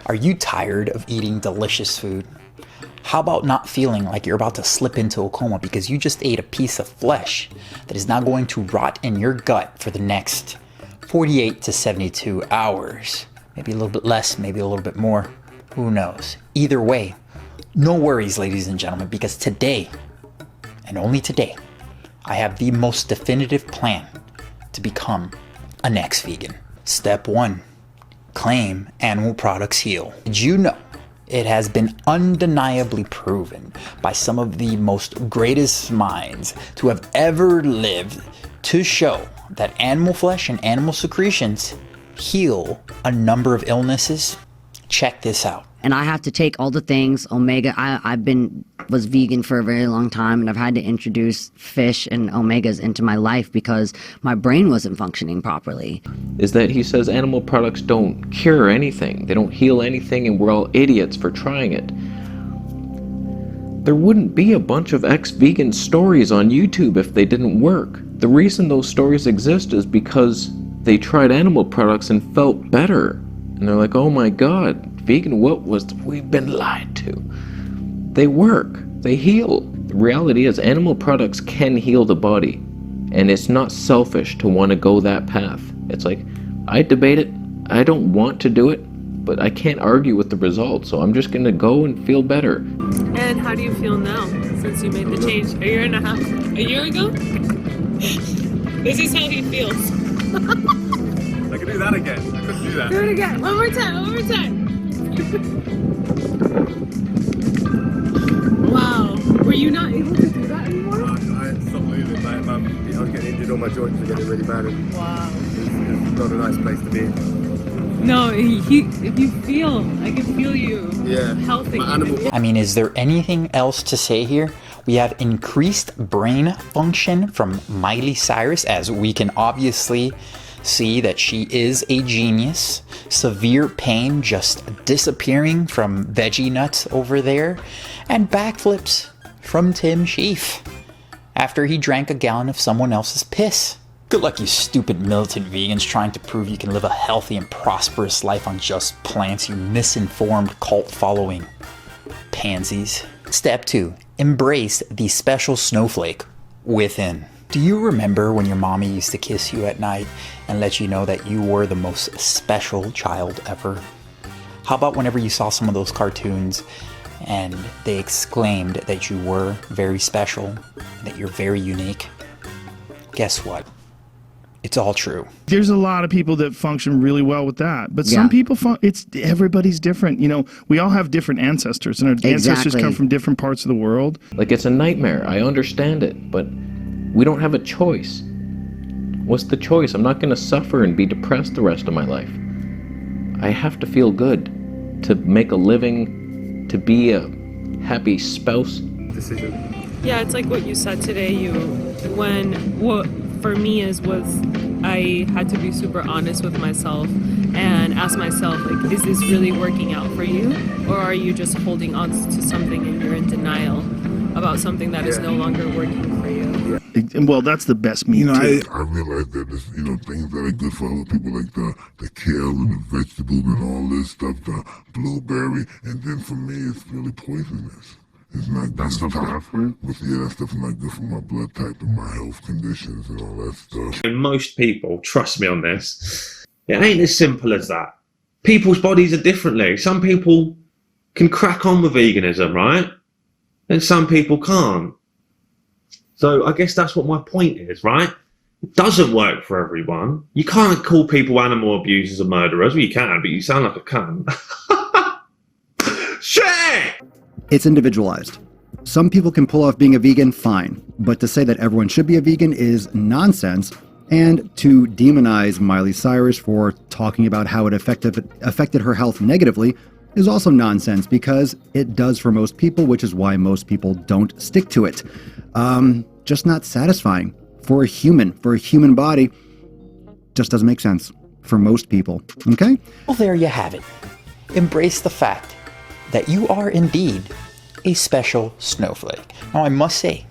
Are you tired of eating delicious food? How about not feeling like you're about to slip into a coma because you just ate a piece of flesh that is now going to rot in your gut for the next 48 to 72 hours? Maybe a little bit less, maybe a little bit more. Who knows? Either way, no worries, ladies and gentlemen, because today, and only today, I have the most definitive plan to become a next vegan. Step 1, claim animal products heal. Did you know it has been undeniably proven by some of the most greatest minds to have ever lived to show that animal flesh and animal secretions heal a number of illnesses? Check this out. And I have to take all the things, omega. Was vegan for a very long time, and I've had to introduce fish and omegas into my life because my brain wasn't functioning properly. Is that he says animal products don't cure anything, they don't heal anything, and we're all idiots for trying it. There wouldn't be a bunch of ex-vegan stories on YouTube if they didn't work. The reason those stories exist is because they tried animal products and felt better. And they're like, oh my god, vegan, we've been lied to. They work, they heal. The reality is animal products can heal the body, and it's not selfish to want to go that path. It's like, I debate it, I don't want to do it, but I can't argue with the results, so I'm just gonna go and feel better. And how do you feel now, since you made the change a year and a half, a year ago? This is how he feels. I can do that again. I couldn't do that. Do it again. One more time. One more time. Wow. Were you not able to do that anymore? I stopped moving. I was getting injured. All my joints were getting really bad. Wow. It's not a nice place to be. No, if you feel, I can feel you. Yeah. Healthy. I mean, is there anything else to say here? We have increased brain function from Miley Cyrus, as we can obviously see that she is a genius. Severe pain just disappearing from veggie nuts over there. And backflips from Tim Sheaf after he drank a gallon of someone else's piss. Good luck, you stupid militant vegans trying to prove you can live a healthy and prosperous life on just plants, you misinformed cult following pansies. Step 2, embrace the special snowflake within. Do you remember when your mommy used to kiss you at night and let you know that you were the most special child ever? How about whenever you saw some of those cartoons and they exclaimed that you were very special, that you're very unique? Guess what? It's all true. There's a lot of people that function really well with that, but some people, everybody's different. You know, we all have different ancestors, and our ancestors come from different parts of the world. Like, it's a nightmare, I understand it, but we don't have a choice. What's the choice? I'm not going to suffer and be depressed the rest of my life. I have to feel good to make a living, to be a happy spouse. Decision. Yeah, it's like what you said today. What for me was I had to be super honest with myself and ask myself, like, is this really working out for you, or are you just holding on to something and you're in denial about something that is no longer working for you? Well, that's the best meat. I realize that there's, things that are good for other people, like the kale and the vegetables and all this stuff, the blueberry, and then for me, it's really poisonous. It's not good. That stuff's bad for you? Yeah, that stuff's not good for my blood type and my health conditions and all that stuff. And most people, trust me on this, it ain't as simple as that. People's bodies are differently. Some people can crack on with veganism, right? And some people can't. So I guess that's what my point is, right? It doesn't work for everyone. You can't call people animal abusers and murderers. Well, you can, but you sound like a cunt. Shit! It's individualized. Some people can pull off being a vegan, fine. But to say that everyone should be a vegan is nonsense. And to demonize Miley Cyrus for talking about how it affected her health negatively is also nonsense, because it does for most people, which is why most people don't stick to it. Just not satisfying for a human body. Just doesn't make sense for most people, okay? Well, there you have it. Embrace the fact that you are indeed a special snowflake. Now, I must say,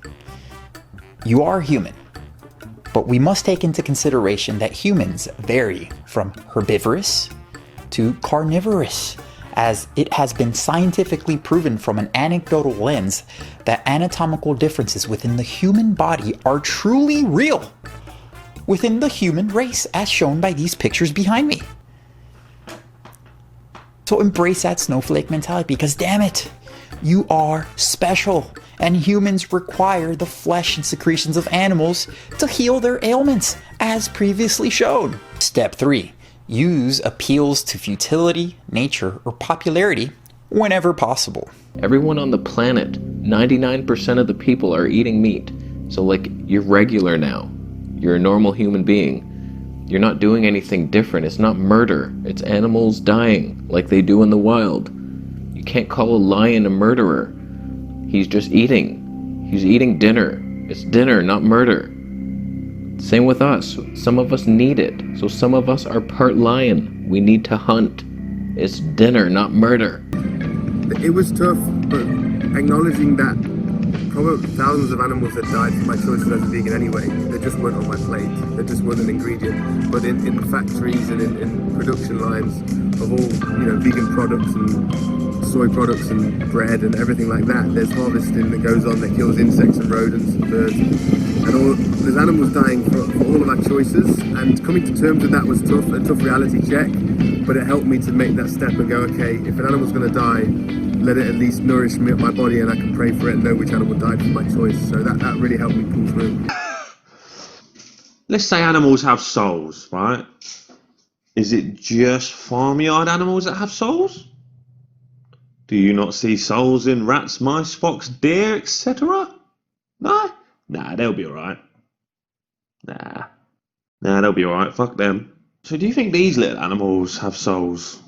you are human, but we must take into consideration that humans vary from herbivorous to carnivorous, as it has been scientifically proven from an anecdotal lens that anatomical differences within the human body are truly real within the human race, as shown by these pictures behind me. So embrace that snowflake mentality, because damn it, you are special, and humans require the flesh and secretions of animals to heal their ailments, as previously shown. Step 3. Use appeals to futility, nature, or popularity whenever possible. Everyone on the planet, 99% of the people are eating meat. So like, you're regular now. You're a normal human being. You're not doing anything different. It's not murder. It's animals dying like they do in the wild. You can't call a lion a murderer. He's just eating. He's eating dinner. It's dinner, not murder. Same with us. Some of us need it. So some of us are part lion. We need to hunt. It's dinner, not murder. It was tough, but acknowledging that probably thousands of animals had died for my choices as a vegan anyway. They just weren't on my plate. They just weren't an ingredient. But in factories and in production lines of all, vegan products and soy products and bread and everything like that, there's harvesting that goes on that kills insects and rodents and birds. And there's animals dying for all of our choices. And coming to terms with that was tough, a tough reality check. But it helped me to make that step and go, okay, if an animal's going to die, let it at least nourish me, my body, and I can pray for it and know which animal died for my choice. So that really helped me pull through. Let's say animals have souls, right? Is it just farmyard animals that have souls? Do you not see souls in rats, mice, fox, deer, etc.? No? Nah, they'll be alright. Nah, they'll be alright, fuck them. So do you think these little animals have souls?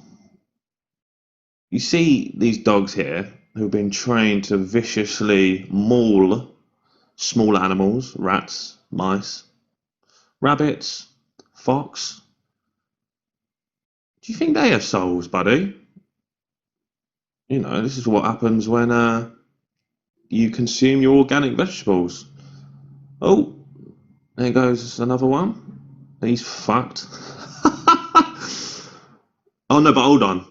You see these dogs here who've been trained to viciously maul small animals, rats, mice, rabbits, fox. Do you think they have souls, buddy? This is what happens when you consume your organic vegetables. Oh, there goes another one. He's fucked. Oh no, but hold on.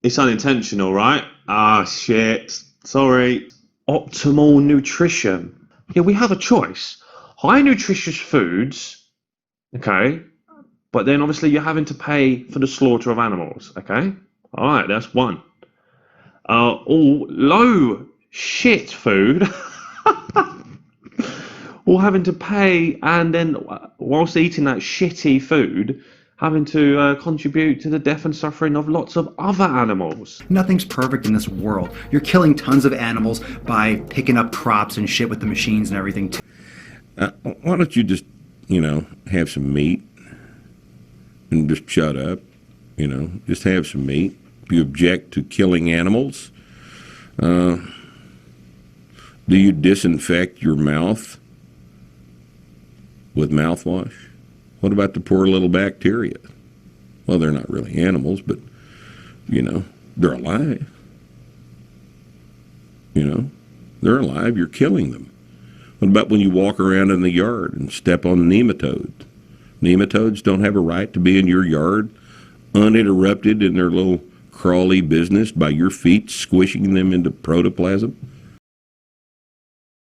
It's unintentional, right? Ah, shit. Sorry. Optimal nutrition. Yeah, we have a choice. High nutritious foods, okay? But then obviously you're having to pay for the slaughter of animals, okay? All right, that's one. All low shit food, all having to pay, and then whilst eating that shitty food, having to contribute to the death and suffering of lots of other animals. Nothing's perfect in this world. You're killing tons of animals by picking up crops and shit with the machines and everything. Why don't you just, have some meat and just shut up, just have some meat. If you object to killing animals, do you disinfect your mouth with mouthwash? What about the poor little bacteria? Well, they're not really animals, but, they're alive. They're alive, you're killing them. What about when you walk around in the yard and step on nematodes? Nematodes don't have a right to be in your yard uninterrupted in their little crawly business by your feet squishing them into protoplasm?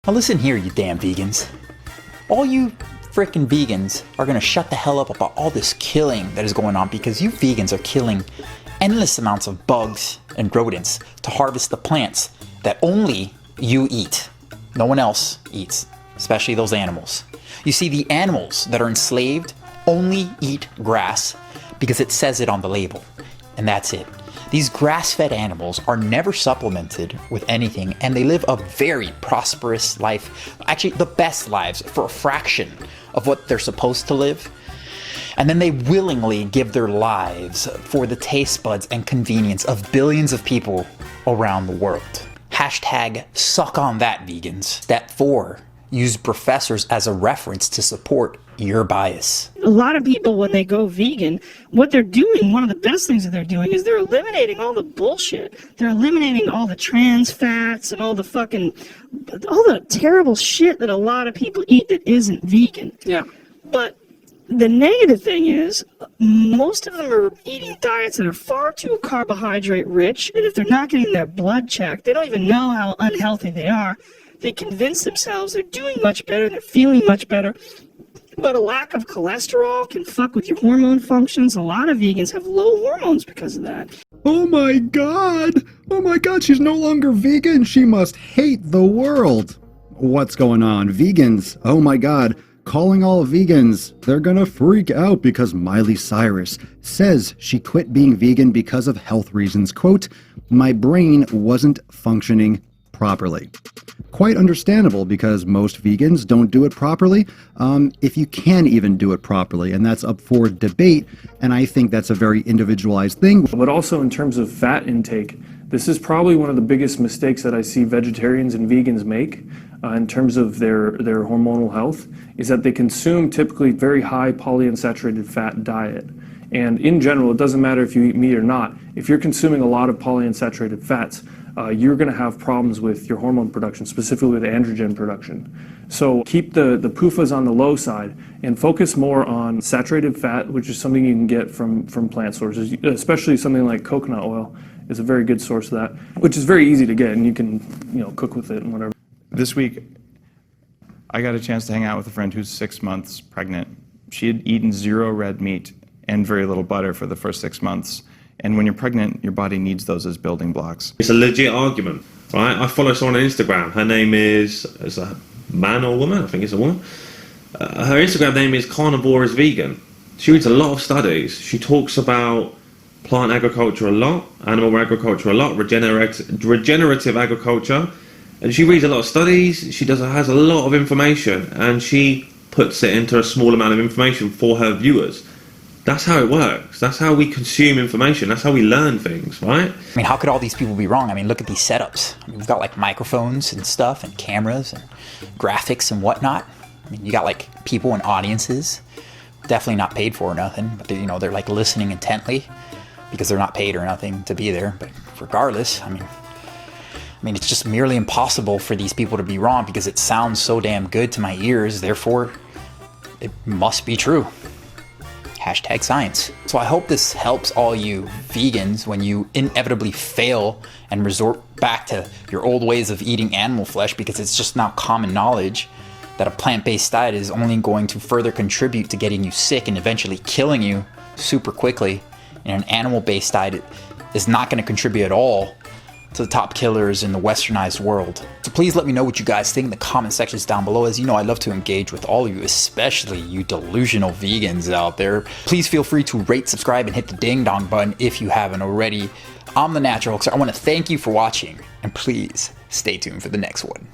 Now listen here, you damn vegans. All you frickin' vegans are gonna shut the hell up about all this killing that is going on, because you vegans are killing endless amounts of bugs and rodents to harvest the plants that only you eat. No one else eats, especially those animals. You see, the animals that are enslaved only eat grass because it says it on the label, and that's it. These grass-fed animals are never supplemented with anything, and they live a very prosperous life, actually the best lives, for a fraction of what they're supposed to live. And then they willingly give their lives for the taste buds and convenience of billions of people around the world. Hashtag suck on that, vegans. Step 4, use Brofessors as a reference to support your bias. A lot of people, when they go vegan, what they're doing, one of the best things that they're doing is they're eliminating all the bullshit. They're eliminating all the trans fats and all the terrible shit that a lot of people eat that isn't vegan. Yeah. But The negative thing is, most of them are eating diets that are far too carbohydrate rich, and if they're not getting their blood checked, they don't even know how unhealthy they are. They convince themselves they're doing much better, they're feeling much better, but a lack of cholesterol can fuck with your hormone functions. A lot of vegans have low hormones because of that. Oh my god! Oh my god, she's no longer vegan! She must hate the world! What's going on? Vegans, oh my god, calling all vegans, they're gonna freak out because Miley Cyrus says she quit being vegan because of health reasons. Quote, "My brain wasn't functioning properly." Quite understandable because most vegans don't do it properly, if you can even do it properly, and that's up for debate, and I think that's a very individualized thing. But also in terms of fat intake, this is probably one of the biggest mistakes that I see vegetarians and vegans make in terms of their hormonal health, is that they consume typically very high polyunsaturated fat diet. And in general, it doesn't matter if you eat meat or not, if you're consuming a lot of polyunsaturated fats, you're going to have problems with your hormone production, specifically with androgen production. So keep the PUFAs on the low side and focus more on saturated fat, which is something you can get from plant sources, especially something like coconut oil is a very good source of that, which is very easy to get, and you can cook with it and whatever. This week, I got a chance to hang out with a friend who's 6 months pregnant. She had eaten 0 red meat and very little butter for the first 6 months. And when you're pregnant, your body needs those as building blocks. It's a legit argument, right? I follow someone on Instagram. Her name is a man or woman? I think it's a woman. Her Instagram name is Carnivore is Vegan. She reads a lot of studies. She talks about plant agriculture a lot, animal agriculture a lot, regenerative agriculture. And she reads a lot of studies. She has a lot of information, and she puts it into a small amount of information for her viewers. That's how it works. That's how we consume information. That's how we learn things, right? I mean, how could all these people be wrong? I mean, look at these setups. I mean, we've got like microphones and stuff and cameras and graphics and whatnot. I mean, you got like people and audiences, definitely not paid for or nothing, but they're like listening intently because they're not paid or nothing to be there. But regardless, I mean, it's just merely impossible for these people to be wrong because it sounds so damn good to my ears. Therefore, it must be true. #science. So I hope this helps all you vegans when you inevitably fail and resort back to your old ways of eating animal flesh, because it's just now common knowledge that a plant-based diet is only going to further contribute to getting you sick and eventually killing you super quickly. And an animal-based diet is not going to contribute at all to the top killers in the westernized world. So please let me know what you guys think in the comment sections down below. As you know, I love to engage with all of you, especially you delusional vegans out there. Please feel free to rate, subscribe, and hit the ding dong button if you haven't already. I'm the Natural Hulkster. I want to thank you for watching, and please stay tuned for the next one.